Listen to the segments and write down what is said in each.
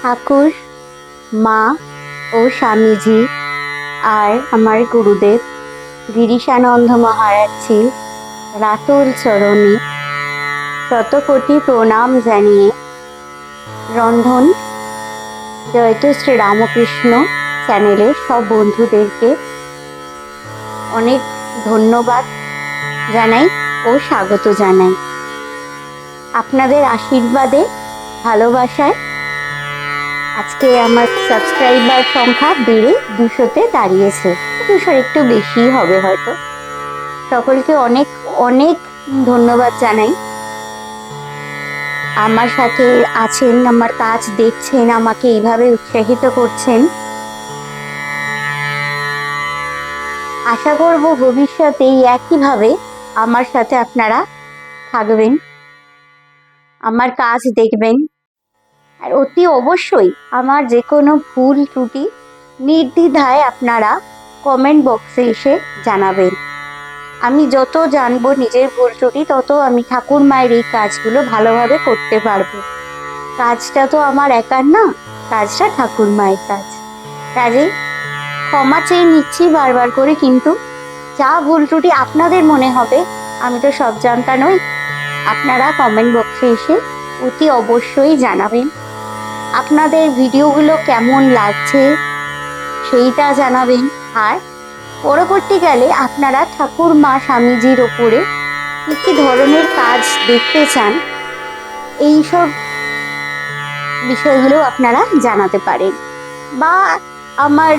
ঠাকুর, মা ও স্বামীজি আর আমার গুরুদেব গিরিশানন্দ মহারাজজি রাতুল চরণে শতকোটি প্রণাম জানিয়ে রন্ধন জয়তু শ্রী রামকৃষ্ণ চ্যানেলের সব বন্ধুদেরকে অনেক ধন্যবাদ জানাই ও স্বাগত জানাই। আপনাদের আশীর্বাদে ভালোবাসায় আজকে আমার সাবস্ক্রাইবার সংখ্যা বেড়ে 200-তে দাঁড়িয়েছে। 200-র একটু বেশিই হবে হয়তো। সকলকে অনেক অনেক ধন্যবাদ জানাই। আমার সাথে আছেন, আমার কাজ দেখছেন, আমাকে এইভাবে উৎসাহিত করছেন। আশা করব ভবিষ্যতে একইভাবে আমার সাথে আপনারা থাকবেন, আমার কাজ দেখবেন, আর অতি অবশ্যই আমার যে কোনো ভুল ত্রুটি নির্দ্বিধায় আপনারা কমেন্ট বক্সে এসে জানাবেন। আমি যত জানবো নিজের ভুল ত্রুটি, তত আমি ঠাকুর মায়ের এই কাজগুলো ভালোভাবে করতে পারবো। কাজটা তো আমার একার না, কাজটা ঠাকুর মায়ের কাজ। কাজেই ক্ষমা চেয়ে নিচ্ছি বারবার করে, কিন্তু যা ভুল ত্রুটি আপনাদের মনে হবে, আমি তো সব জানতা নই, আপনারা কমেন্ট বক্সে এসে অতি অবশ্যই জানাবেন। আপনাদের ভিডিওগুলো কেমন লাগছে সেইটা জানাবেন। আর পরবর্তীকালে আপনারা ঠাকুর মা স্বামীজির ওপরে কী কী ধরনের কাজ দেখতে চান, এইসব বিষয়গুলো আপনারা জানাতে পারেন। বা আমার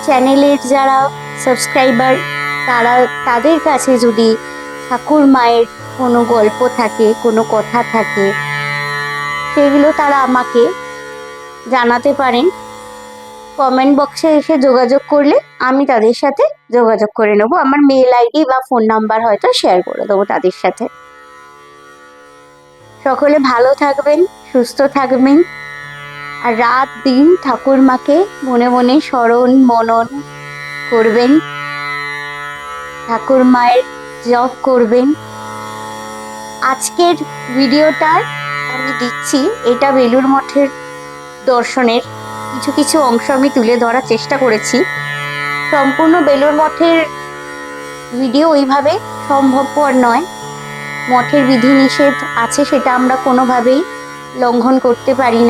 চ্যানেলের যারা সাবস্ক্রাইবার তাদের কাছে যদি ঠাকুর মায়ের কোনো গল্প থাকে, কোনো কথা থাকে, সেগুলো তারা আমাকে জানাতে পারেন। কমেন্ট বক্সে এসে যোগাযোগ করলে আমি তাদের সাথে যোগাযোগ করে নেব। আমার মেল আইডি বা ফোন নাম্বার হয়তো শেয়ার করে দেবো তাদের সাথে। সকলে ভালো থাকবেন, সুস্থ থাকবেন, আর রাত দিন ঠাকুর মাকে মনে মনে স্মরণ মনন করবেন, ঠাকুর মায়ের জপ করবেন। আজকের ভিডিওটার আমি দিচ্ছি, এটা বেলুড় মঠের দর্শনের কিছু কিছু অংশ আমি তুলে ধরার চেষ্টা করেছি। সম্পূর্ণ বেলুড় মঠের ভিডিও ওইভাবে সম্ভবপর নয়। মঠের বিধিনিষেধ আছে, সেটা আমরা কোনোভাবেই লঙ্ঘন করতে পারি না।